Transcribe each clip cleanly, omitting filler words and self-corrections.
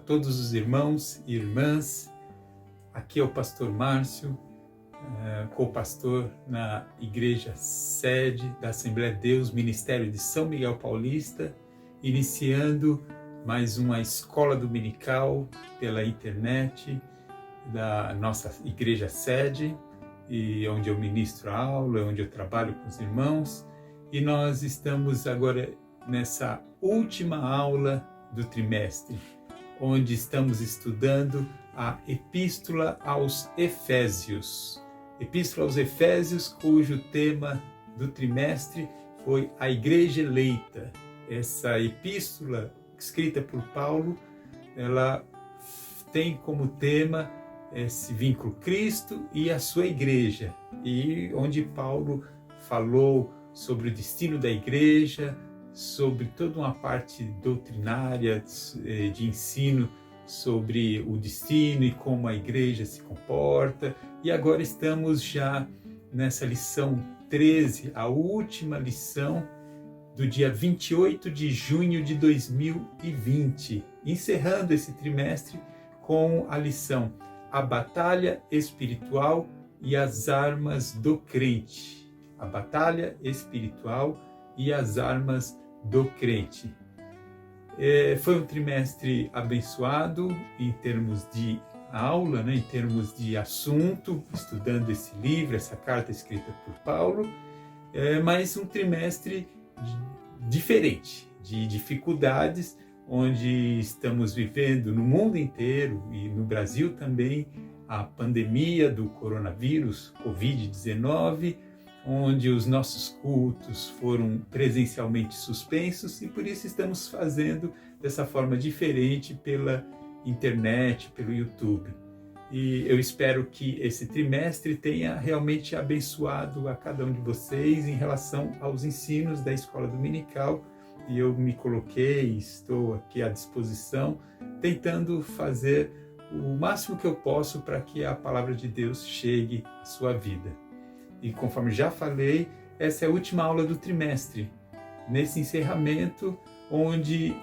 todos os irmãos e irmãs. Aqui é o pastor Márcio, co-pastor na igreja sede da Assembleia de Deus, Ministério de São Miguel Paulista, iniciando mais uma escola dominical pela internet da nossa igreja sede, e onde eu ministro a aula, onde eu trabalho com os irmãos. E nós estamos agora nessa última aula do trimestre, onde estamos estudando a Epístola aos Efésios. Epístola aos Efésios, cujo tema do trimestre foi a Igreja Eleita. Essa epístola, escrita por Paulo, ela tem como tema esse vínculo Cristo e a sua igreja, e onde Paulo falou sobre o destino da igreja, sobre toda uma parte doutrinária de ensino sobre o destino e como a igreja se comporta. E agora estamos já nessa lição 13, a última lição do dia 28 de junho de 2020, encerrando esse trimestre com a lição A Batalha Espiritual e as Armas do Crente. A Batalha Espiritual e as Armas do Crente. Foi um trimestre abençoado em termos de aula, em termos de assunto, estudando esse livro, essa carta escrita por Paulo, mas um trimestre diferente, de dificuldades, onde estamos vivendo no mundo inteiro e no Brasil também a pandemia do coronavírus, Covid-19, onde os nossos cultos foram presencialmente suspensos e por isso estamos fazendo dessa forma diferente pela internet, pelo YouTube. E eu espero que esse trimestre tenha realmente abençoado a cada um de vocês em relação aos ensinos da escola dominical. E eu me coloquei, estou aqui à disposição, tentando fazer o máximo que eu posso para que a palavra de Deus chegue à sua vida. E conforme já falei, essa é a última aula do trimestre, nesse encerramento, onde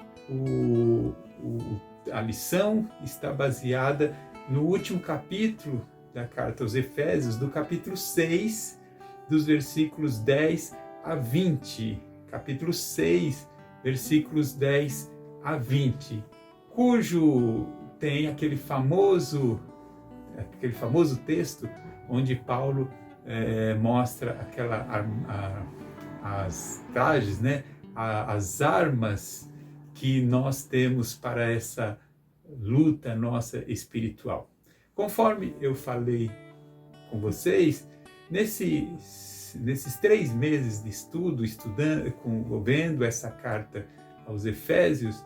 a lição está baseada no último capítulo da carta aos Efésios, do capítulo 6, dos versículos 10 a 20. Capítulo 6, versículos 10 a 20, cujo tem aquele famoso texto onde Paulo mostra as trajes, as armas que nós temos para essa luta nossa espiritual. Conforme eu falei com vocês, nesses 3 meses de estudo, vendo essa carta aos Efésios,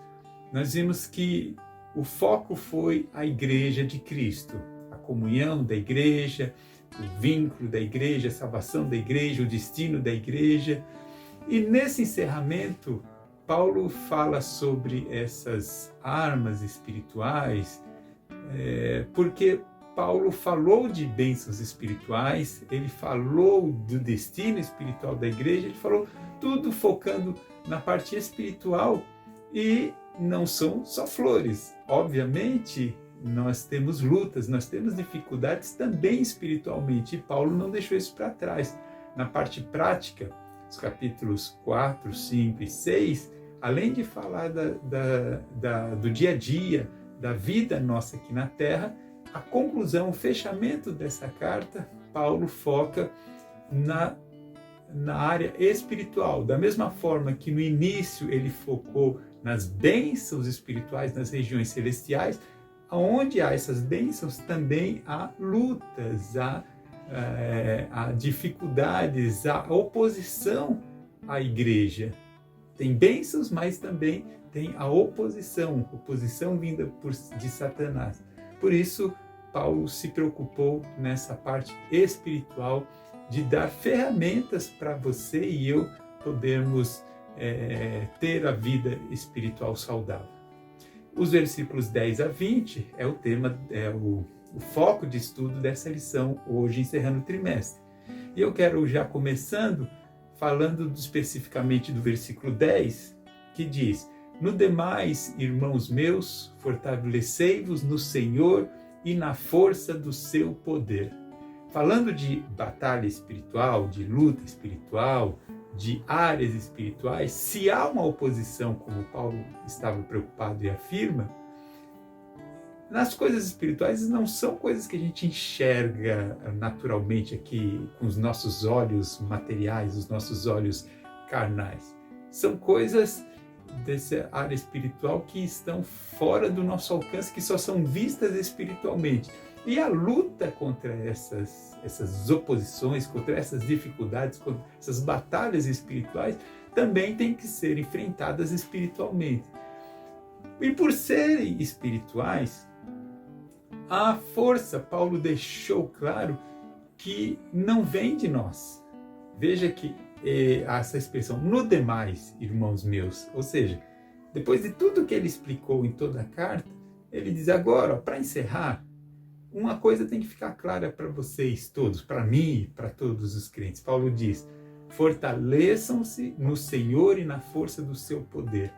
nós vimos que o foco foi a igreja de Cristo, a comunhão da igreja, o vínculo da igreja, a salvação da igreja, o destino da igreja. E nesse encerramento, Paulo fala sobre essas armas espirituais, porque Paulo falou de bênçãos espirituais, ele falou do destino espiritual da igreja, ele falou tudo focando na parte espiritual, e não são só flores. Obviamente, nós temos lutas, nós temos dificuldades também espiritualmente, e Paulo não deixou isso para trás. Na parte prática, os capítulos 4, 5 e 6, além de falar do dia a dia, da vida nossa aqui na Terra, a conclusão, o fechamento dessa carta, Paulo foca na área espiritual. Da mesma forma que no início ele focou nas bênçãos espirituais, nas regiões celestiais, onde há essas bênçãos também há lutas, há dificuldades, há oposição à igreja. Tem bênçãos, mas também tem a oposição vinda de Satanás. Por isso, Paulo se preocupou nessa parte espiritual de dar ferramentas para você e eu podermos ter a vida espiritual saudável. Os versículos 10 a 20 é o foco de estudo dessa lição, hoje encerrando o trimestre. E eu quero já começando falando especificamente do versículo 10, que diz: No demais, irmãos meus, fortalecei-vos no Senhor e na força do seu poder. Falando de batalha espiritual, de luta espiritual, de áreas espirituais, se há uma oposição, como Paulo estava preocupado e afirma, nas coisas espirituais não são coisas que a gente enxerga naturalmente aqui com os nossos olhos materiais, os nossos olhos carnais. São coisas dessa área espiritual que estão fora do nosso alcance, que só são vistas espiritualmente. E a luta contra essas oposições, contra essas dificuldades, contra essas batalhas espirituais, também tem que ser enfrentadas espiritualmente. E por serem espirituais, a força, Paulo deixou claro que não vem de nós. Veja que essa expressão, no demais, irmãos meus, ou seja, depois de tudo que ele explicou em toda a carta, ele diz agora, para encerrar, uma coisa tem que ficar clara para vocês todos, para mim e para todos os crentes. Paulo diz, fortaleçam-se no Senhor e na força do seu poder.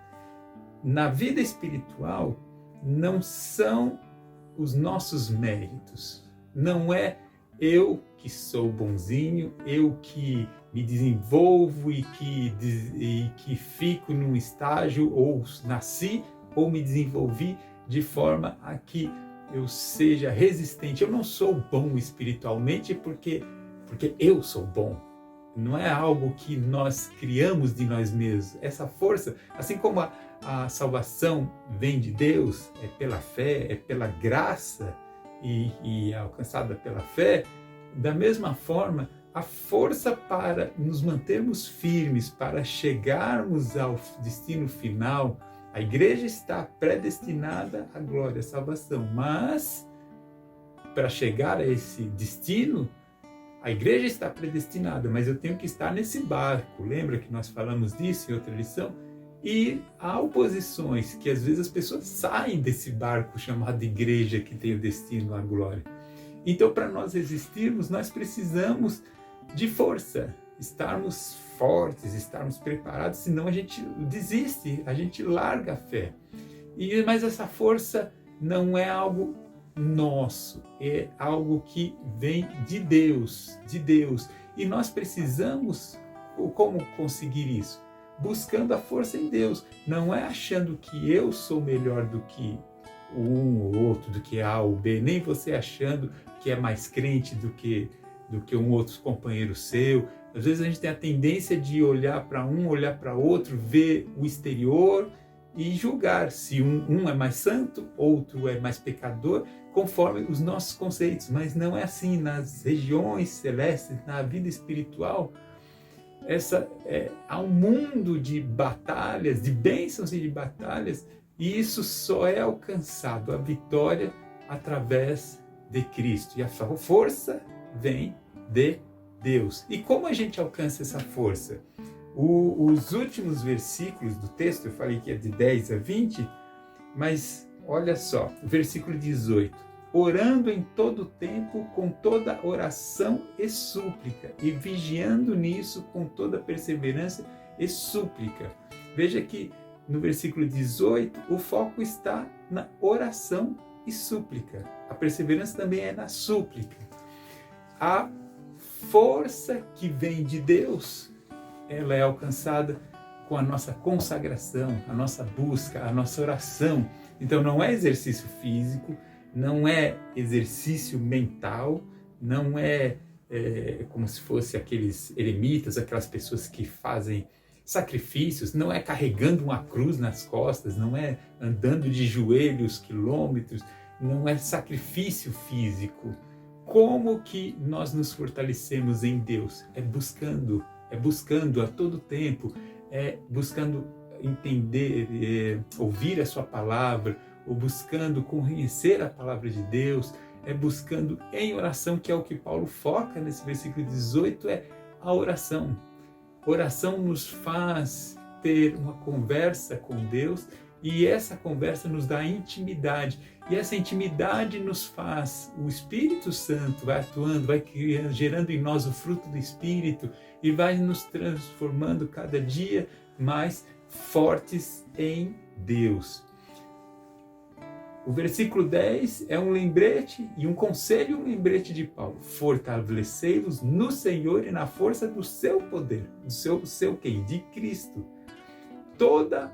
Na vida espiritual, não são os nossos méritos, não é eu que sou bonzinho, eu que me desenvolvo e que fico num estágio, ou nasci, ou me desenvolvi de forma a que eu seja resistente. Eu não sou bom espiritualmente porque eu sou bom. Não é algo que nós criamos de nós mesmos. Essa força, assim como a salvação vem de Deus, é pela fé, é pela graça e é alcançada pela fé, da mesma forma, a força para nos mantermos firmes, para chegarmos ao destino final, a igreja está predestinada à glória, à salvação, mas para chegar a esse destino, a igreja está predestinada, mas eu tenho que estar nesse barco. Lembra que nós falamos disso em outra lição? E há oposições que às vezes as pessoas saem desse barco chamado igreja que tem o destino à glória. Então, para nós resistirmos, nós precisamos de força, estarmos fortes, estarmos preparados, senão a gente desiste, a gente larga a fé. Mas essa força não é algo nosso, é algo que vem de Deus, E nós precisamos, como conseguir isso? Buscando a força em Deus, não é achando que eu sou melhor do que um ou outro, do que A ou B, nem você achando que é mais crente do que um outro companheiro seu. Às vezes a gente tem a tendência de olhar para um, olhar para outro, ver o exterior e julgar se um é mais santo, outro é mais pecador, conforme os nossos conceitos. Mas não é assim. Nas regiões celestes, na vida espiritual, há um mundo de batalhas, de bênçãos e de batalhas, e isso só é alcançado, a vitória, através de Cristo. E a força vem de Deus. E como a gente alcança essa força? Os últimos versículos do texto, eu falei que é de 10 a 20, mas olha só, versículo 18. Orando em todo tempo com toda oração e súplica, e vigiando nisso com toda perseverança e súplica. Veja que no versículo 18, o foco está na oração e súplica. A perseverança também é na súplica. A força que vem de Deus, ela é alcançada com a nossa consagração, a nossa busca, a nossa oração. Então não é exercício físico, não é exercício mental, não é como se fosse aqueles eremitas, aquelas pessoas que fazem sacrifícios, não é carregando uma cruz nas costas, não é andando de joelhos quilômetros, não é sacrifício físico. Como que nós nos fortalecemos em Deus? É buscando a todo tempo, é buscando entender, ouvir a sua palavra, ou buscando conhecer a palavra de Deus, é buscando em oração, que é o que Paulo foca nesse versículo 18, é a oração. Oração nos faz ter uma conversa com Deus, e essa conversa nos dá intimidade. E essa intimidade nos faz, o Espírito Santo vai atuando, vai criando, gerando em nós o fruto do Espírito, e vai nos transformando cada dia mais fortes em Deus. O versículo 10 é um lembrete e um conselho e um lembrete de Paulo. Fortalecei-vos no Senhor e na força do seu poder. Do seu quem? De Cristo. Toda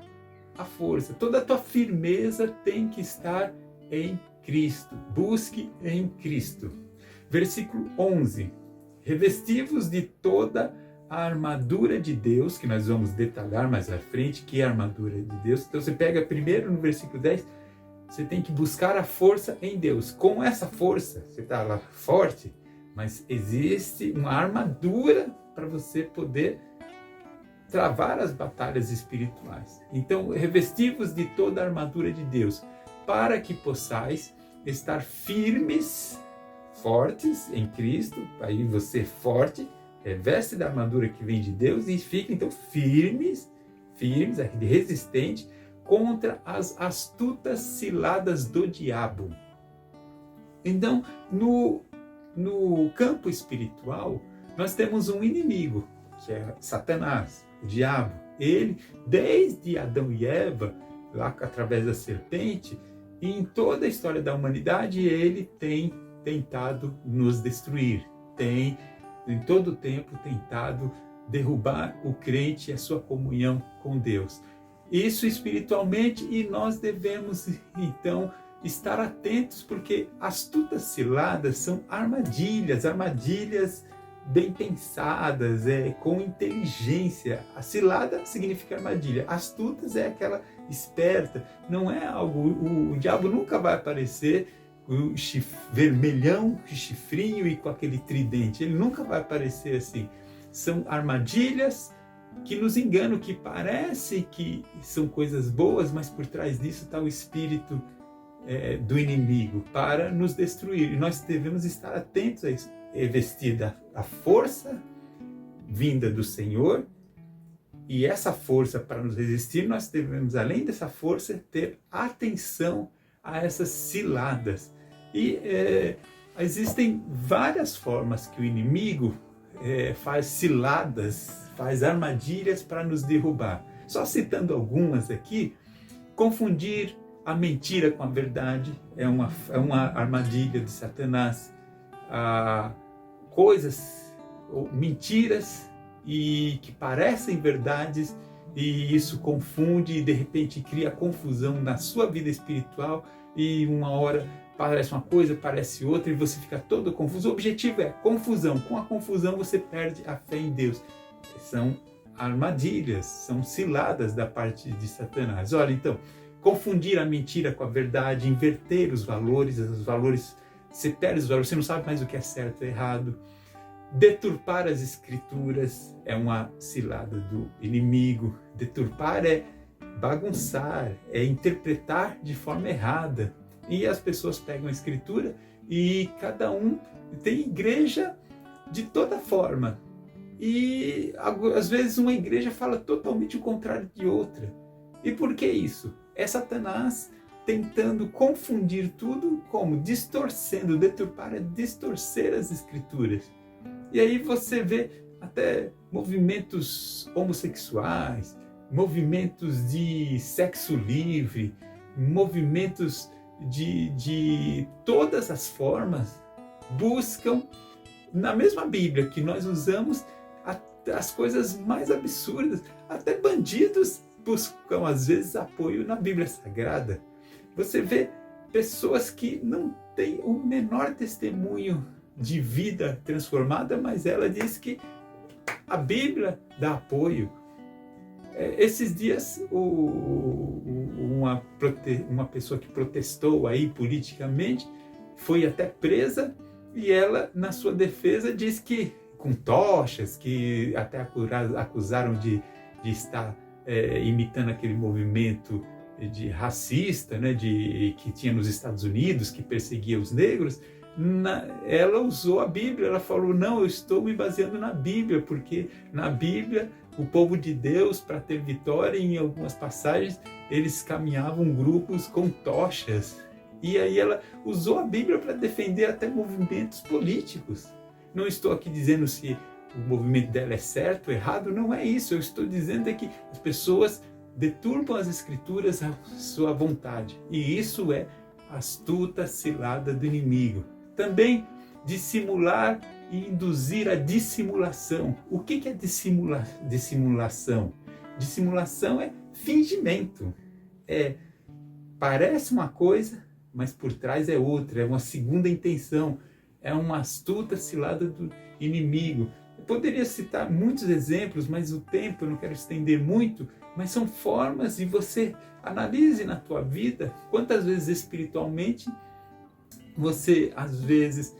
a força, toda a tua firmeza tem que estar em Cristo. Busque em Cristo. Versículo 11. Revesti-vos de toda a armadura de Deus, que nós vamos detalhar mais à frente, que é a armadura de Deus. Então você pega primeiro no versículo 10, você tem que buscar a força em Deus. Com essa força, você está lá forte, mas existe uma armadura para você poder travar as batalhas espirituais. Então, revesti-vos de toda a armadura de Deus, para que possais estar firmes, fortes em Cristo. Aí você forte, reveste da armadura que vem de Deus e fica então firmes, resistente contra as astutas ciladas do diabo. Então, no campo espiritual, nós temos um inimigo, que é Satanás, o diabo. Ele, desde Adão e Eva, lá através da serpente, e em toda a história da humanidade, ele tem tentado nos destruir, tem em todo o tempo tentado derrubar o crente e a sua comunhão com Deus. Isso espiritualmente, e nós devemos então estar atentos, porque astutas ciladas são armadilhas bem pensadas, com inteligência. A cilada significa armadilha, astutas é aquela esperta, não é algo, o diabo nunca vai aparecer o vermelhão, o chifrinho e com aquele tridente, ele nunca vai aparecer assim. São armadilhas que nos enganam, que parece que são coisas boas, mas por trás disso está o espírito do inimigo para nos destruir. E nós devemos estar atentos a isso. É vestida a força vinda do Senhor, e essa força para nos resistir, nós devemos, além dessa força, ter atenção a essas ciladas. E existem várias formas que o inimigo faz ciladas, faz armadilhas para nos derrubar. Só citando algumas aqui, confundir a mentira com a verdade é uma armadilha de Satanás. Coisas ou mentiras e que parecem verdades, e isso confunde e de repente cria confusão na sua vida espiritual, e uma hora parece uma coisa, parece outra, e você fica todo confuso. O objetivo é confusão. Com a confusão você perde a fé em Deus. São armadilhas, são ciladas da parte de Satanás. Olha, então, confundir a mentira com a verdade, inverter os valores, você perde os valores, você não sabe mais o que é certo e errado. Deturpar as escrituras é uma cilada do inimigo. Deturpar é bagunçar, é interpretar de forma errada. E as pessoas pegam a escritura e cada um tem igreja de toda forma. E às vezes uma igreja fala totalmente o contrário de outra. E por que isso? É Satanás tentando confundir tudo, como? Distorcendo. Deturpar é distorcer as escrituras. E aí você vê até movimentos homossexuais, movimentos de sexo livre, movimentos de todas as formas, buscam na mesma Bíblia que nós usamos as coisas mais absurdas. Até bandidos buscam às vezes apoio na Bíblia Sagrada. Você vê pessoas que não têm o menor testemunho de vida transformada, mas ela diz que a Bíblia dá apoio. Esses dias, uma pessoa que protestou aí politicamente foi até presa, e ela, na sua defesa, diz que, com tochas, que até acusaram de estar imitando aquele movimento de racista, né, que tinha nos Estados Unidos, que perseguia os negros. Ela usou a Bíblia, ela falou, não, eu estou me baseando na Bíblia, porque na Bíblia o povo de Deus, para ter vitória, em algumas passagens, eles caminhavam grupos com tochas. E aí ela usou a Bíblia para defender até movimentos políticos. Não estou aqui dizendo se o movimento dela é certo ou errado, não é isso. Eu estou dizendo que as pessoas deturpam as Escrituras à sua vontade. E isso é astuta cilada do inimigo. Também dissimular e induzir a dissimulação. O que é dissimulação? Dissimulação é fingimento. Parece uma coisa, mas por trás é outra, é uma segunda intenção, é uma astuta cilada do inimigo. Eu poderia citar muitos exemplos, mas o tempo, eu não quero estender muito, mas são formas, e você analise na tua vida quantas vezes espiritualmente você às vezes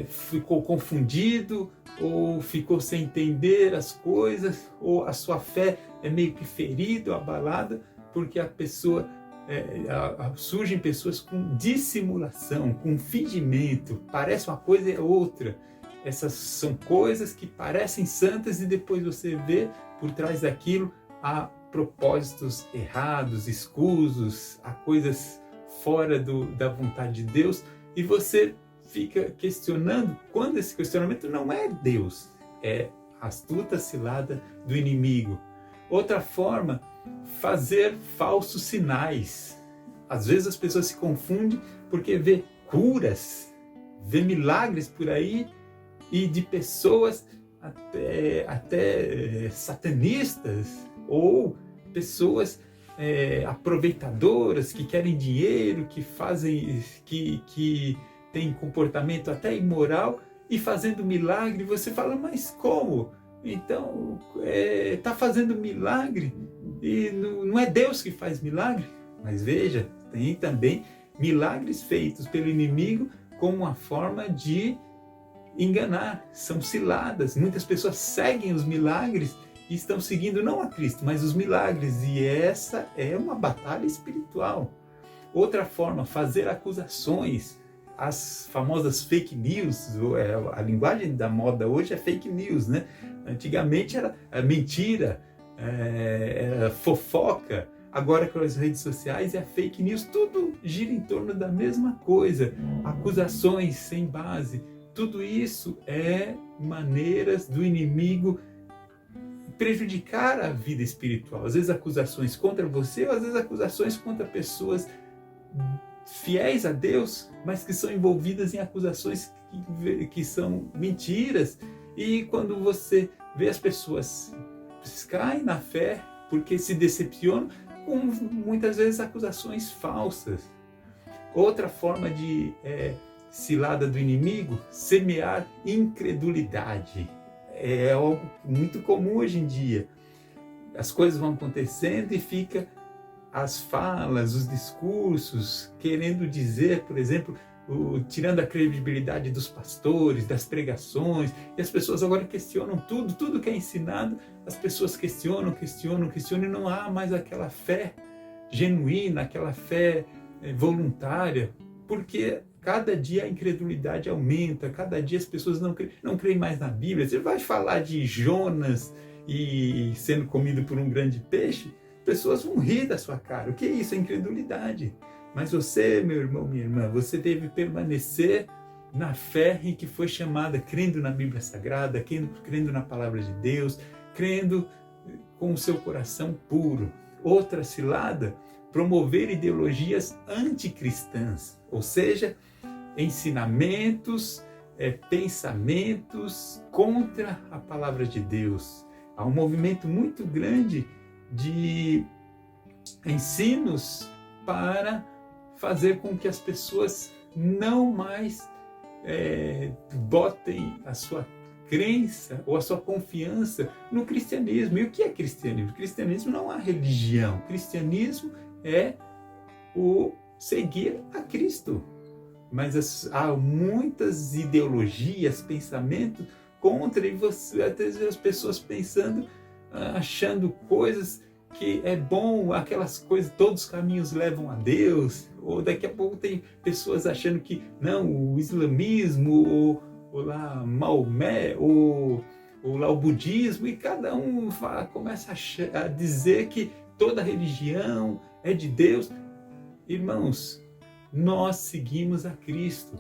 ficou confundido, ou ficou sem entender as coisas, ou a sua fé é meio que ferida, abalada, porque a pessoa surgem pessoas com dissimulação, com fingimento, parece uma coisa e é outra. Essas são coisas que parecem santas e depois você vê por trás daquilo há propósitos errados, escusos, há coisas fora da vontade de Deus, e você fica questionando, quando esse questionamento não é Deus, é a astuta cilada do inimigo. Outra forma, fazer falsos sinais. Às vezes as pessoas se confundem porque vê curas, vê milagres por aí, e de pessoas até satanistas, ou pessoas aproveitadoras que querem dinheiro, que fazem, que têm comportamento até imoral e fazendo milagre. Você fala, mas como? Então, está fazendo milagre e não é Deus que faz milagre? Mas veja, tem também milagres feitos pelo inimigo como uma forma de enganar, são ciladas. Muitas pessoas seguem os milagres e estão seguindo não a Cristo, mas os milagres, e essa é uma batalha espiritual. Outra forma, fazer acusações, as famosas fake news. A linguagem da moda hoje é fake news, né? Antigamente era mentira, era fofoca. Agora com as redes sociais é fake news, tudo gira em torno da mesma coisa, acusações sem base. Tudo isso é maneiras do inimigo prejudicar a vida espiritual. Às vezes acusações contra você, ou às vezes acusações contra pessoas fiéis a Deus, mas que são envolvidas em acusações que são mentiras. E quando você vê as pessoas caem na fé porque se decepcionam com muitas vezes acusações falsas. Outra forma de cilada do inimigo, semear incredulidade. É algo muito comum hoje em dia. As coisas vão acontecendo e fica as falas, os discursos, querendo dizer, por exemplo, tirando a credibilidade dos pastores, das pregações, e as pessoas agora questionam tudo que é ensinado, as pessoas questionam, e não há mais aquela fé genuína, aquela fé voluntária, porque cada dia a incredulidade aumenta, cada dia as pessoas não creem mais na Bíblia. Você vai falar de Jonas e sendo comido por um grande peixe, pessoas vão rir da sua cara. O que é isso? É incredulidade. Mas você, meu irmão, minha irmã, você deve permanecer na fé em que foi chamada, crendo na Bíblia Sagrada, crendo na Palavra de Deus, crendo com o seu coração puro. Outra cilada, promover ideologias anticristãs, ou seja, ensinamentos, pensamentos contra a Palavra de Deus. Há um movimento muito grande de ensinos para fazer com que as pessoas não mais botem a sua crença ou a sua confiança no cristianismo. E o que é cristianismo? Cristianismo não é religião. Cristianismo é o seguir a Cristo. Mas há muitas ideologias, pensamentos contra, e você até as pessoas pensando, achando coisas que é bom, aquelas coisas, todos os caminhos levam a Deus, ou daqui a pouco tem pessoas achando que não, o islamismo, ou lá Maomé, ou lá o budismo, e cada um começa a dizer que toda religião é de Deus. Irmãos, nós seguimos a Cristo.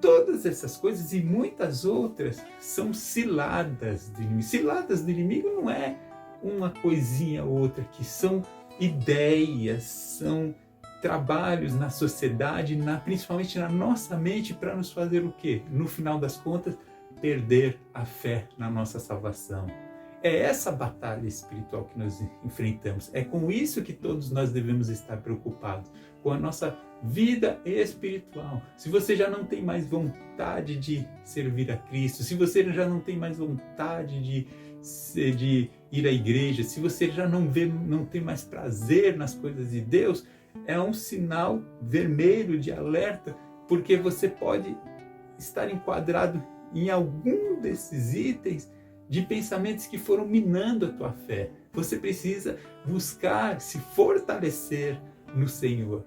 Todas essas coisas e muitas outras são ciladas do inimigo. Ciladas do inimigo não é uma coisinha ou outra aqui, são ideias, são trabalhos na sociedade, principalmente na nossa mente, para nos fazer o quê? No final das contas, perder a fé na nossa salvação. É essa batalha espiritual que nós enfrentamos. É com isso que todos nós devemos estar preocupados, com a nossa vida espiritual. Se você já não tem mais vontade de servir a Cristo, se você já não tem mais vontade de ir à igreja, se você já não tem mais prazer nas coisas de Deus, é um sinal vermelho de alerta, porque você pode estar enquadrado em algum desses itens de pensamentos que foram minando a tua fé. Você precisa buscar se fortalecer no Senhor,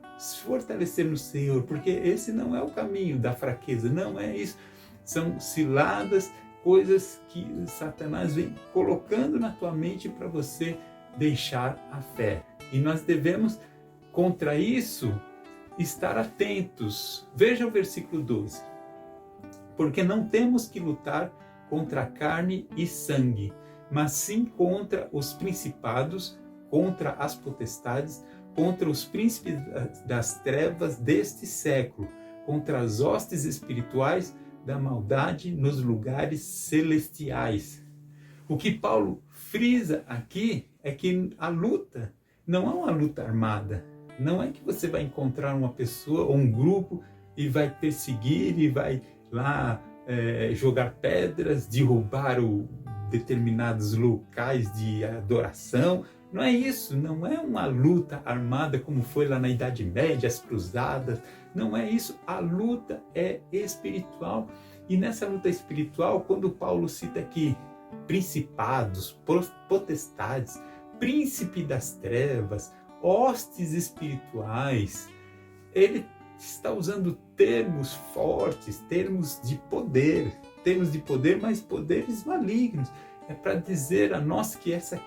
porque esse não é o caminho da fraqueza, não é isso. São ciladas, coisas que Satanás vem colocando na tua mente para você deixar a fé. E nós devemos, contra isso, estar atentos. Veja o versículo 12. Porque não temos que lutar contra a carne e sangue, mas sim contra os principados, contra as potestades, contra os príncipes das trevas deste século, contra as hostes espirituais da maldade nos lugares celestiais. O que Paulo frisa aqui é que a luta não é uma luta armada. Não é que você vai encontrar uma pessoa ou um grupo e vai perseguir e vai lá jogar pedras, derrubar determinados locais de adoração. Não é isso, não é uma luta armada como foi lá na Idade Média, as cruzadas. Não é isso, a luta é espiritual. E nessa luta espiritual, quando Paulo cita aqui principados, potestades, príncipe das trevas, hostes espirituais, ele está usando termos fortes, termos de poder, mas poderes malignos. É para dizer a nós que essa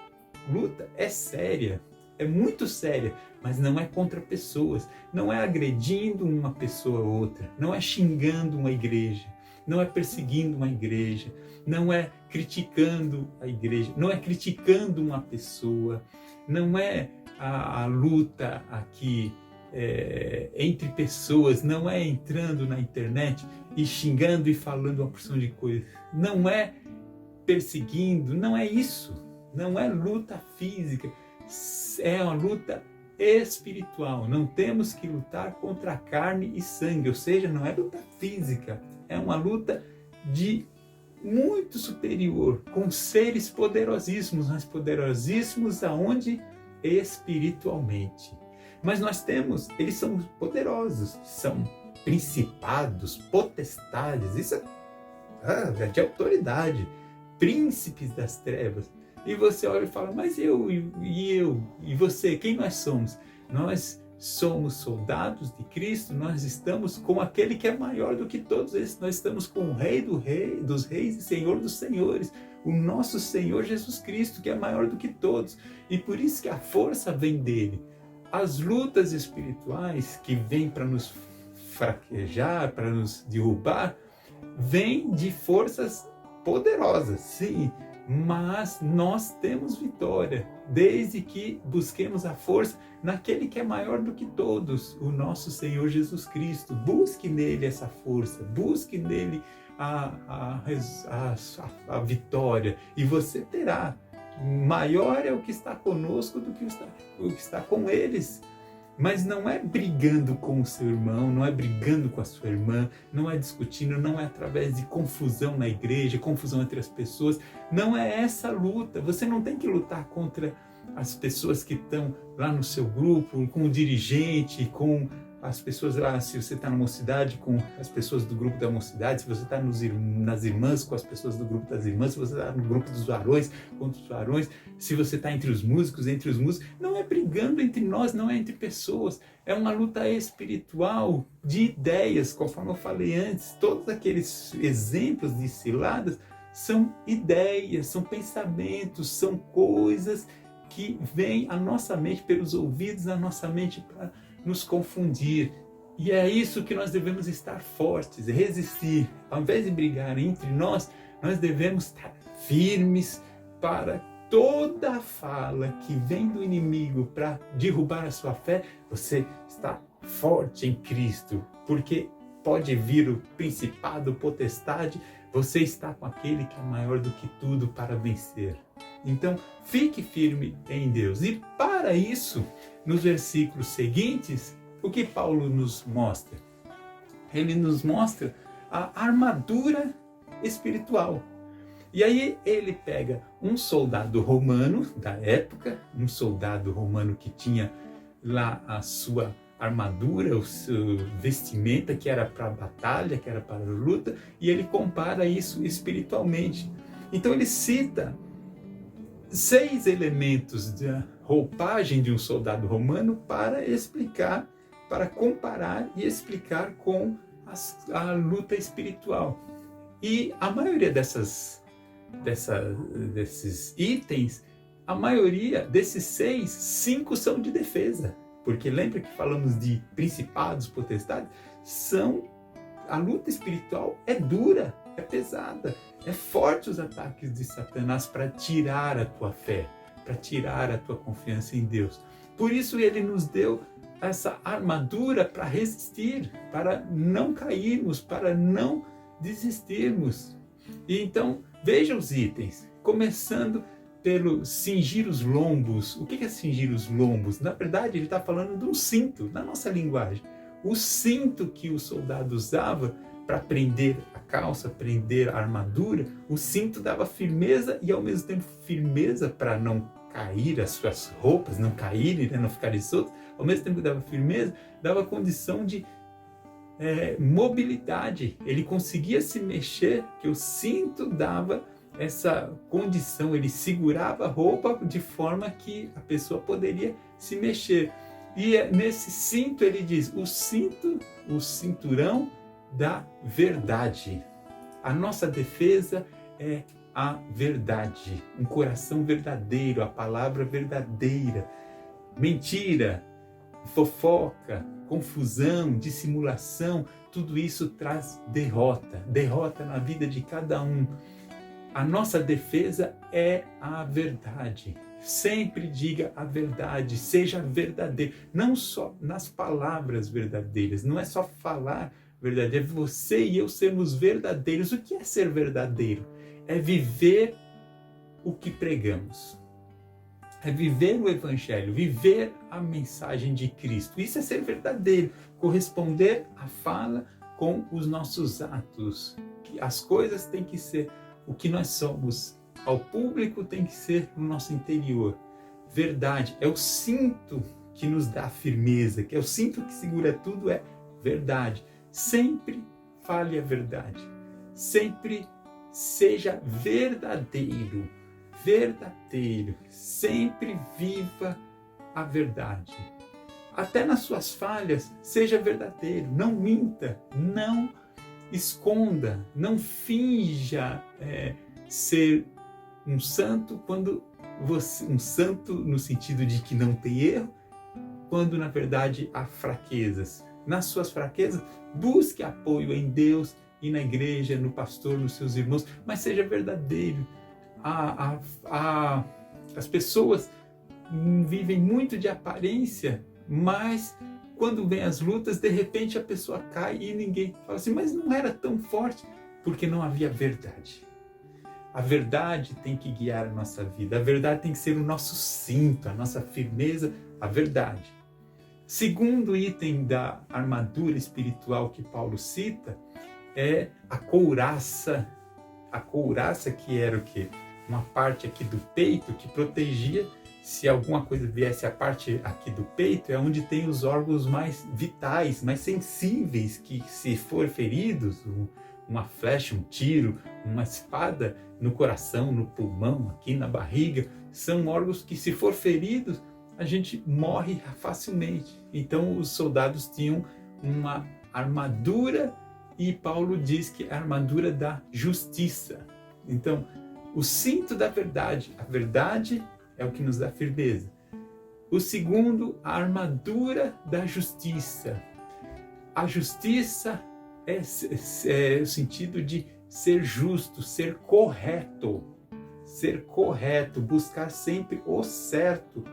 luta é séria, é muito séria, mas não é contra pessoas, não é agredindo uma pessoa ou outra, não é xingando uma igreja, não é perseguindo uma igreja, não é criticando a igreja, não é criticando uma pessoa, não é a luta aqui entre pessoas, não é entrando na internet e xingando e falando uma porção de coisas, não é perseguindo, não é isso, não é luta física, é uma luta espiritual. Não temos que lutar contra a carne e sangue, ou seja, não é luta física, é uma luta de muito superior, com seres poderosíssimos, mas poderosíssimos aonde? Espiritualmente. Mas nós temos, eles são poderosos, são principados, potestades, isso é de autoridade, príncipes das trevas. E você olha e fala, mas eu, e você, quem nós somos? Nós somos soldados de Cristo, nós estamos com aquele que é maior do que todos esses, nós estamos com o Rei dos reis e Senhor dos senhores, o nosso Senhor Jesus Cristo, que é maior do que todos, e por isso que a força vem dele. As lutas espirituais que vêm para nos fraquejar, para nos derrubar, vêm de forças poderosas, sim, mas nós temos vitória, desde que busquemos a força naquele que é maior do que todos, o nosso Senhor Jesus Cristo. Busque nele essa força, busque nele a vitória, e você terá. Maior é o que está conosco do que o que está com eles. Mas não é brigando com o seu irmão, não é brigando com a sua irmã, não é discutindo, não é através de confusão na igreja, confusão entre as pessoas. Não é essa luta. Você não tem que lutar contra as pessoas que estão lá no seu grupo, com o dirigente, com as pessoas lá, se você está na mocidade, com as pessoas do grupo da mocidade, se você está nas irmãs, com as pessoas do grupo das irmãs, se você está no grupo dos varões, com os varões, se você está entre os músicos, não é brigando entre nós, não é entre pessoas, é uma luta espiritual de ideias, conforme eu falei antes. Todos aqueles exemplos de ciladas são ideias, são pensamentos, são coisas que vêm à nossa mente, pelos ouvidos da nossa mente, para nos confundir. E é isso que nós devemos estar fortes, resistir. Ao invés de brigar entre nós, nós devemos estar firmes para toda fala que vem do inimigo para derrubar a sua fé, você está forte em Cristo, porque pode vir o principado, potestade, você está com aquele que é maior do que tudo para vencer. Então, fique firme em Deus. E para isso, nos versículos seguintes, o que Paulo nos mostra? Ele nos mostra a armadura espiritual. E aí ele pega um soldado romano da época, um soldado romano que tinha lá a sua armadura, o seu vestimenta, que era para a batalha, que era para a luta, e ele compara isso espiritualmente. Então ele cita 6 elementos da roupagem de um soldado romano para explicar, para comparar e explicar com a luta espiritual. E a maioria desses itens, a maioria desses 6, 5 são de defesa. Porque lembra que falamos de principados, potestades? A luta espiritual é dura, é pesada, é forte os ataques de Satanás para tirar a tua fé, para tirar a tua confiança em Deus. Por isso ele nos deu essa armadura para resistir, para não cairmos, para não desistirmos. E então, veja os itens, começando pelo cingir os lombos. O que é cingir os lombos? Na verdade, ele está falando de um cinto, na nossa linguagem. O cinto que o soldado usava para prender a calça, prender a armadura, o cinto dava firmeza e ao mesmo tempo firmeza para não cair as suas roupas, não caírem, não ficarem soltas. Ao mesmo tempo que dava firmeza, dava condição de mobilidade. Ele conseguia se mexer, que o cinto dava essa condição, ele segurava a roupa de forma que a pessoa poderia se mexer. E nesse cinto ele diz, o cinturão da verdade. A nossa defesa é a verdade, um coração verdadeiro, a palavra verdadeira. Mentira, fofoca, confusão, dissimulação, tudo isso traz derrota na vida de cada um. A nossa defesa é a verdade. Sempre diga a verdade, seja verdadeiro. Não só nas palavras verdadeiras, não é só falar verdadeiro, é você e eu sermos verdadeiros. O que é ser verdadeiro? É viver o que pregamos. É viver o Evangelho, viver a mensagem de Cristo. Isso é ser verdadeiro, corresponder à fala com os nossos atos. As coisas têm que ser o que nós somos ao público, tem que ser no nosso interior. Verdade é o cinto que nos dá firmeza, que é o cinto que segura tudo, é verdade. Sempre fale a verdade. Sempre seja verdadeiro. Verdadeiro. Sempre viva a verdade. Até nas suas falhas, seja verdadeiro. Não minta, não esconda, não finja ser um santo quando você, um santo no sentido de que não tem erro, quando na verdade há fraquezas. Nas suas fraquezas, busque apoio em Deus e na igreja, no pastor, nos seus irmãos, mas seja verdadeiro. As pessoas vivem muito de aparência, mas quando vem as lutas, de repente a pessoa cai e ninguém fala assim, mas não era tão forte, porque não havia verdade. A verdade tem que guiar a nossa vida, a verdade tem que ser o nosso cinto, a nossa firmeza, a verdade. Segundo item da armadura espiritual que Paulo cita é a couraça. A couraça que era o quê? Uma parte aqui do peito que protegia, se alguma coisa viesse a parte aqui do peito, é onde tem os órgãos mais vitais, mais sensíveis, que se for feridos, uma flecha, um tiro, uma espada no coração, no pulmão, aqui na barriga, são órgãos que se for feridos, a gente morre facilmente. Então os soldados tinham uma armadura e Paulo diz que é a armadura da justiça. Então, o cinto da verdade, a verdade é o que nos dá firmeza. O segundo, a armadura da justiça. A justiça é o sentido de ser justo, ser correto. ser correto, buscar sempre o certo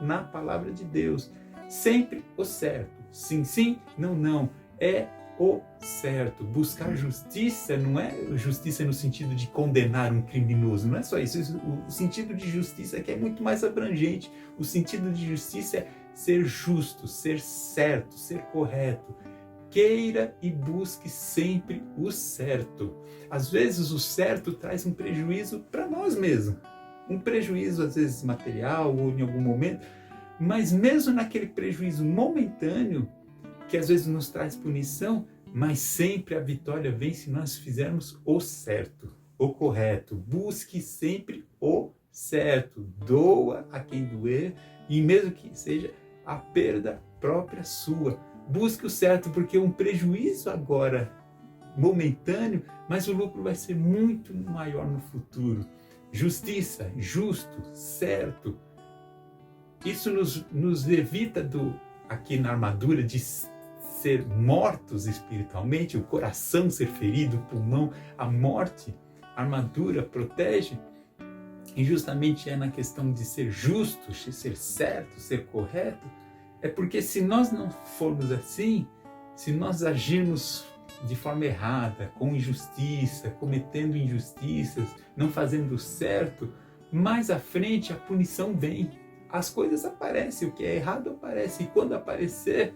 na palavra de Deus. Sempre o certo. Sim, sim, não, não. É o certo. Buscar justiça não é justiça no sentido de condenar um criminoso, não é só isso. O sentido de justiça aqui é muito mais abrangente. O sentido de justiça é ser justo, ser certo, ser correto. Queira e busque sempre o certo. Às vezes o certo traz um prejuízo para nós mesmos. Um prejuízo, às vezes, material ou em algum momento. Mas mesmo naquele prejuízo momentâneo, que às vezes nos traz punição, mas sempre a vitória vem se nós fizermos o certo, o correto. Busque sempre o certo. Doa a quem doer, e mesmo que seja a perda própria sua. Busque o certo, porque um prejuízo agora momentâneo, mas o lucro vai ser muito maior no futuro. Justiça, justo, certo. Isso nos evita aqui na armadura de ser mortos espiritualmente, o coração ser ferido, o pulmão, a morte. A armadura protege. E justamente é na questão de ser justo, de ser certo, ser correto. É porque se nós não formos assim, se nós agirmos de forma errada, com injustiça, cometendo injustiças, não fazendo o certo, mais à frente a punição vem. As coisas aparecem, o que é errado aparece, e quando aparecer,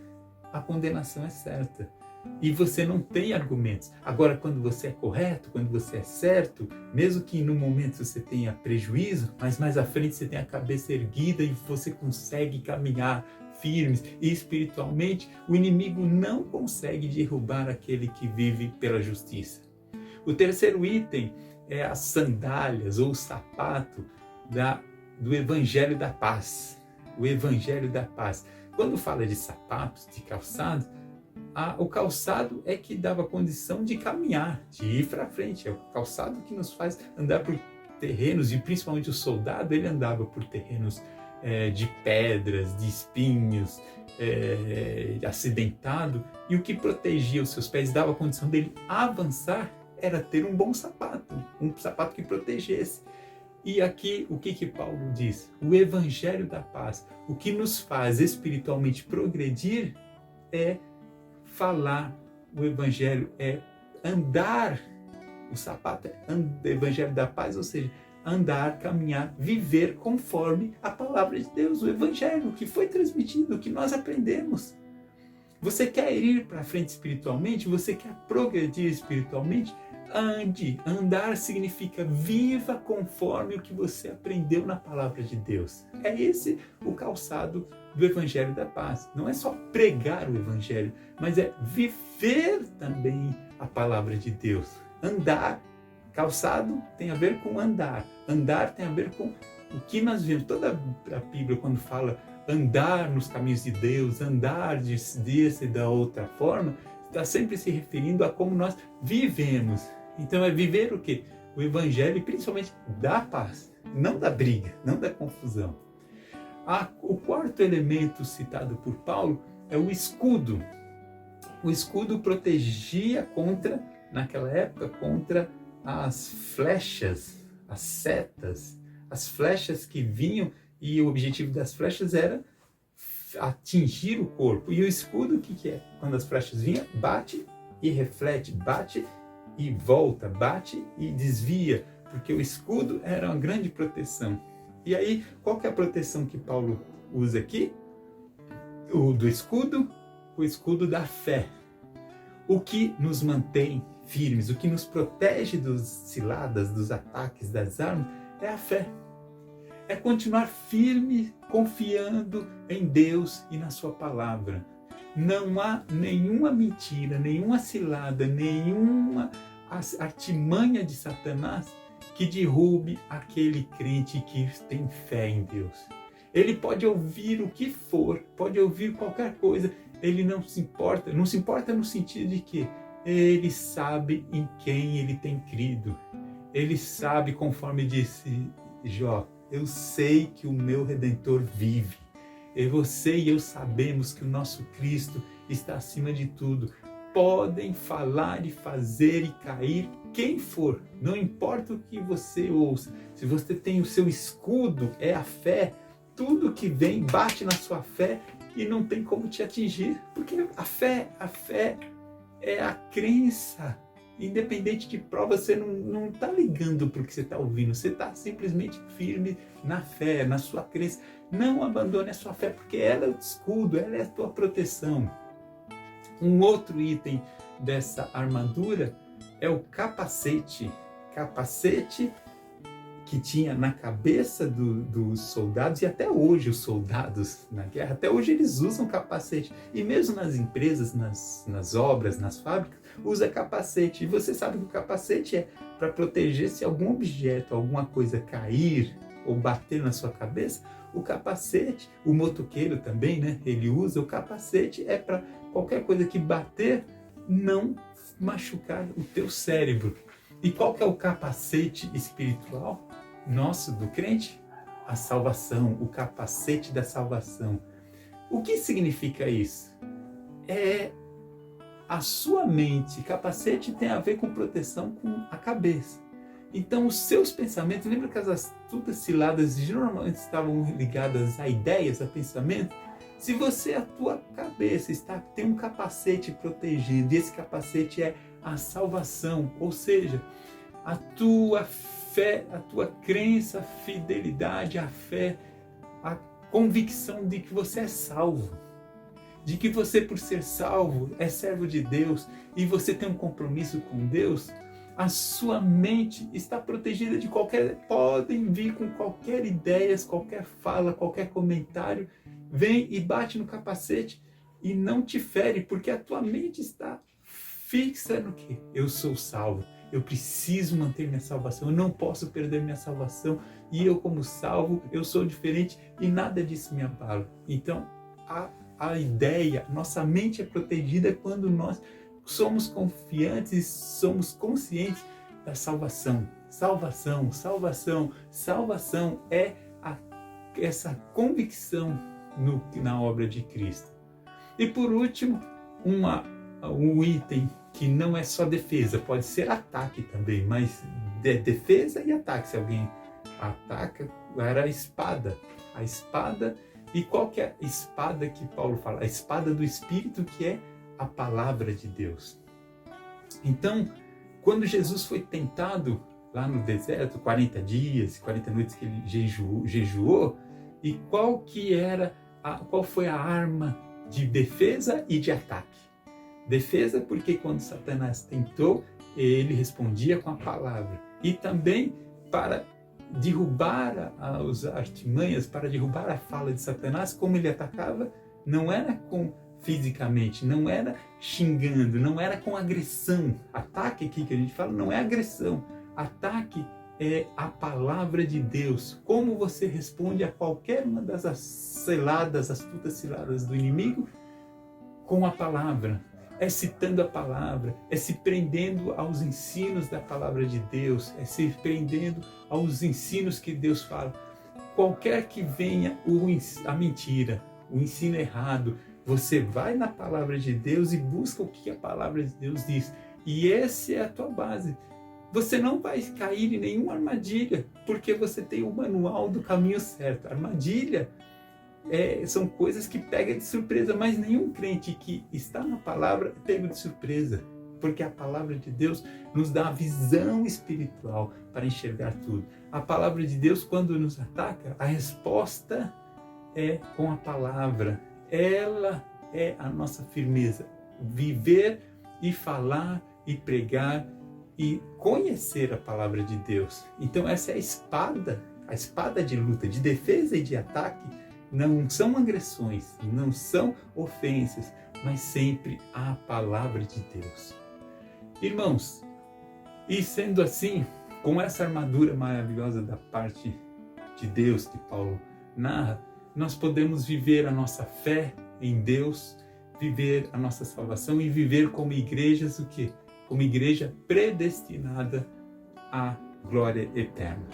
a condenação é certa. E você não tem argumentos. Agora, quando você é correto, quando você é certo, mesmo que no momento você tenha prejuízo, mas mais à frente você tem a cabeça erguida e você consegue caminhar firmes. E espiritualmente, o inimigo não consegue derrubar aquele que vive pela justiça. O terceiro item é as sandálias ou o sapato do Evangelho da Paz. O Evangelho da Paz. Quando fala de sapatos, de calçados, o calçado é que dava condição de caminhar, de ir para frente. É o calçado que nos faz andar por terrenos, e principalmente o soldado, ele andava por terrenos de pedras, de espinhos, acidentado, e o que protegia os seus pés, dava condição dele avançar, era ter um bom sapato, um sapato que protegesse. E aqui, o que Paulo diz? O Evangelho da Paz. O que nos faz espiritualmente progredir é falar o Evangelho, é andar. O sapato é o Evangelho da Paz, ou seja, andar, caminhar, viver conforme a palavra de Deus, o Evangelho, o que foi transmitido, o que nós aprendemos. Você quer ir para frente espiritualmente? Você quer progredir espiritualmente? Ande. Andar significa viva conforme o que você aprendeu na palavra de Deus. É esse o calçado do Evangelho da Paz. Não é só pregar o Evangelho, mas é viver também a palavra de Deus. Andar. Calçado tem a ver com andar. Andar tem a ver com o que nós vemos. Toda a Bíblia, quando fala andar nos caminhos de Deus, andar dessa e da outra forma, está sempre se referindo a como nós vivemos. Então é viver o quê? O Evangelho, principalmente da paz, não da briga, não da confusão. O quarto elemento citado por Paulo é o escudo. O escudo protegia naquela época, contra as flechas, as setas, as flechas que vinham, e o objetivo das flechas era atingir o corpo. E o escudo, o que é? Quando as flechas vinham, bate e reflete, bate e volta, bate e desvia, porque o escudo era uma grande proteção. E aí, qual que é a proteção que Paulo usa aqui? Do escudo, o escudo da fé. O que nos mantém firmes, o que nos protege dos ciladas, dos ataques, das armas, é a fé. É continuar firme, confiando em Deus e na sua palavra. Não há nenhuma mentira, nenhuma cilada, nenhuma artimanha de Satanás que derrube aquele crente que tem fé em Deus. Ele pode ouvir o que for, pode ouvir qualquer coisa, ele não se importa no sentido de que ele sabe em quem ele tem crido. Ele sabe, conforme disse Jó, eu sei que o meu Redentor vive. Você e eu sabemos que o nosso Cristo está acima de tudo. podem falar e fazer e cair quem for, não importa o que você ouça. Se você tem o seu escudo, é a fé, tudo que vem bate na sua fé e não tem como te atingir, porque a fé é a crença. Independente de prova, você não está ligando para o que você está ouvindo, você está simplesmente firme na fé, na sua crença. Não abandone a sua fé, porque ela é o escudo, ela é a tua proteção. Um outro item dessa armadura é o capacete. Capacete que tinha na cabeça dos soldados, e até hoje os soldados na guerra, até hoje eles usam capacete. E mesmo nas empresas, nas obras, nas fábricas, usa capacete. E você sabe que o capacete é para proteger se algum objeto, alguma coisa cair ou bater na sua cabeça. O capacete, o motoqueiro também, né? Ele usa o capacete, é para qualquer coisa que bater, não machucar o teu cérebro. E qual que é o capacete espiritual nosso, do crente? A salvação, o capacete da salvação. O que significa isso? É a sua mente. Capacete tem a ver com proteção com a cabeça. Então os seus pensamentos, lembra que as astutas ciladas geralmente estavam ligadas a ideias, a pensamento? Se você, a tua cabeça tem um capacete protegendo, e esse capacete é a salvação, ou seja, a tua fé, a tua crença, a fidelidade, a fé, a convicção de que você é salvo, de que você, por ser salvo, é servo de Deus e você tem um compromisso com Deus. A sua mente está protegida de podem vir com qualquer ideia, qualquer fala, qualquer comentário, vem e bate no capacete e não te fere, porque a tua mente está fixa no que? Eu sou salvo, eu preciso manter minha salvação, eu não posso perder minha salvação, e eu como salvo, eu sou diferente e nada disso me abala. Então, a ideia, nossa mente é protegida quando nós somos confiantes e somos conscientes da salvação. Salvação, salvação, salvação é essa convicção na obra de Cristo. E por último, um item que não é só defesa, pode ser ataque também, mas defesa e ataque. Se alguém ataca, era a espada. A espada, e qual que é a espada que Paulo fala? A espada do Espírito, que é a palavra de Deus. Então, quando Jesus foi tentado lá no deserto, 40 dias, 40 noites que ele jejuou, e qual foi a arma de defesa e de ataque? Defesa porque quando Satanás tentou, ele respondia com a palavra. E também para derrubar as artimanhas, para derrubar a fala de Satanás, como ele atacava, não era fisicamente, não era xingando, não era com agressão. Ataque aqui que a gente fala não é agressão. Ataque é a palavra de Deus. Como você responde a qualquer uma das astutas ciladas do inimigo? Com a palavra. É citando a palavra, é se prendendo aos ensinos da palavra de Deus, é se prendendo aos ensinos que Deus fala. Qualquer que venha a mentira, o ensino errado, você vai na palavra de Deus e busca o que a palavra de Deus diz. E essa é a tua base. Você não vai cair em nenhuma armadilha, porque você tem o manual do caminho certo. Armadilha são coisas que pegam de surpresa, mas nenhum crente que está na palavra é pego de surpresa, porque a palavra de Deus nos dá a visão espiritual para enxergar tudo. A palavra de Deus, quando nos ataca, a resposta é com a palavra. Ela é a nossa firmeza. Viver e falar e pregar e conhecer a palavra de Deus. Então essa é a espada de luta, de defesa e de ataque. Não são agressões, não são ofensas, mas sempre a palavra de Deus. Irmãos, e sendo assim, com essa armadura maravilhosa da parte de Deus que Paulo narra, nós podemos viver a nossa fé em Deus, viver a nossa salvação e viver como igrejas, o quê? Como igreja predestinada à glória eterna.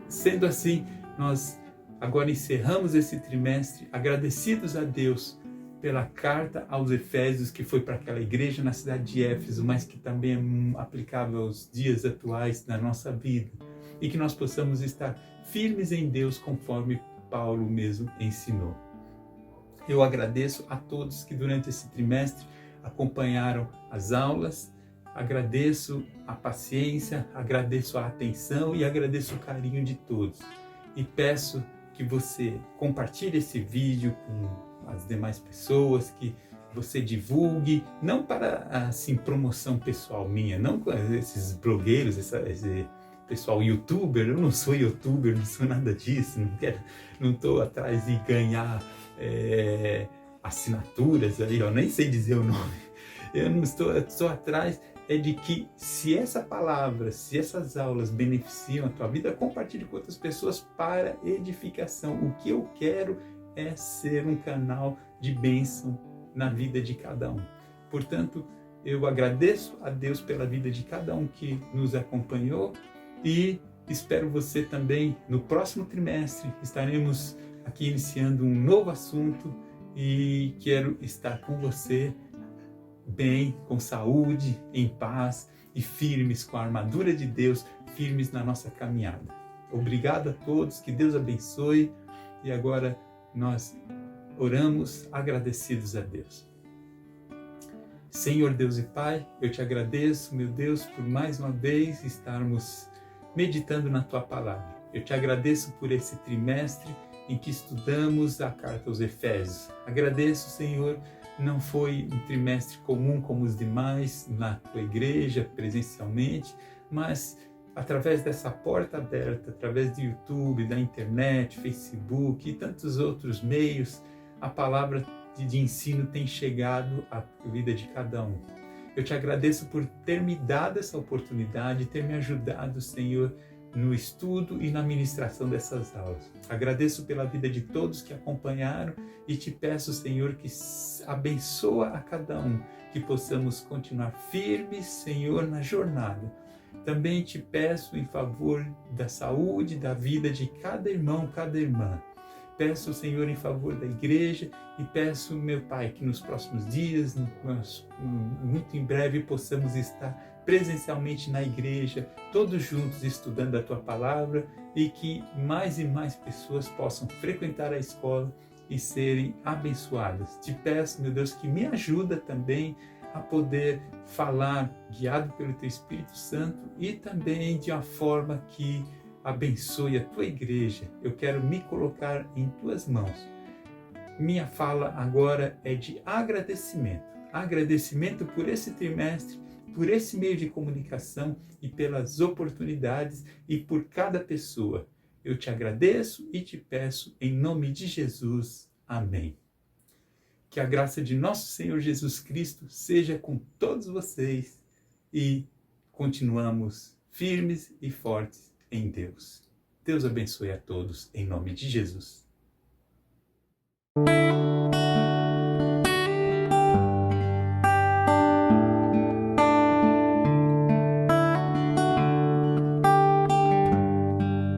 Sendo assim, nós agora encerramos esse trimestre agradecidos a Deus pela carta aos Efésios, que foi para aquela igreja na cidade de Éfeso, mas que também é aplicável aos dias atuais da nossa vida. E que nós possamos estar firmes em Deus, conforme Paulo mesmo ensinou. Eu agradeço a todos que durante esse trimestre acompanharam as aulas, agradeço a paciência, agradeço a atenção e agradeço o carinho de todos. E peço que você compartilhe esse vídeo com as demais pessoas, que você divulgue, não para assim promoção pessoal minha, não com esses blogueiros, esse pessoal youtuber. Eu não sou youtuber, não sou nada disso, não estou atrás de ganhar assinaturas aí, eu nem sei dizer o nome. Eu não estou atrás de que, se essa palavra, se essas aulas beneficiam a tua vida, compartilhe com outras pessoas para edificação. O que eu quero é ser um canal de bênção na vida de cada um. Portanto, eu agradeço a Deus pela vida de cada um que nos acompanhou e espero você também no próximo trimestre. Estaremos aqui iniciando um novo assunto e quero estar com você bem, com saúde, em paz e firmes com a armadura de Deus, firmes na nossa caminhada. Obrigado a todos, que Deus abençoe. E agora nós oramos agradecidos a Deus. Senhor Deus e Pai, eu te agradeço, meu Deus, por mais uma vez estarmos meditando na Tua Palavra. Eu te agradeço por esse trimestre em que estudamos a carta aos Efésios. Agradeço, Senhor, não foi um trimestre comum como os demais na Tua igreja, presencialmente, mas através dessa porta aberta, através do YouTube, da internet, Facebook e tantos outros meios, a palavra de ensino tem chegado à vida de cada um. Eu te agradeço por ter me dado essa oportunidade, ter me ajudado, Senhor, no estudo e na ministração dessas aulas. Agradeço pela vida de todos que acompanharam e te peço, Senhor, que abençoa a cada um, que possamos continuar firmes, Senhor, na jornada. Também te peço em favor da saúde, da vida de cada irmão, cada irmã. Peço, Senhor, em favor da igreja e peço, meu Pai, que nos próximos dias, muito em breve, possamos estar presencialmente na igreja, todos juntos estudando a Tua Palavra e que mais e mais pessoas possam frequentar a escola e serem abençoadas. Te peço, meu Deus, que me ajuda também a poder falar guiado pelo Teu Espírito Santo e também de uma forma que abençoe a Tua igreja. Eu quero me colocar em Tuas mãos. Minha fala agora é de agradecimento. Agradecimento por esse trimestre, por esse meio de comunicação e pelas oportunidades e por cada pessoa. Eu te agradeço e te peço em nome de Jesus. Amém. Que a graça de nosso Senhor Jesus Cristo seja com todos vocês e continuamos firmes e fortes em Deus. Deus abençoe a todos em nome de Jesus.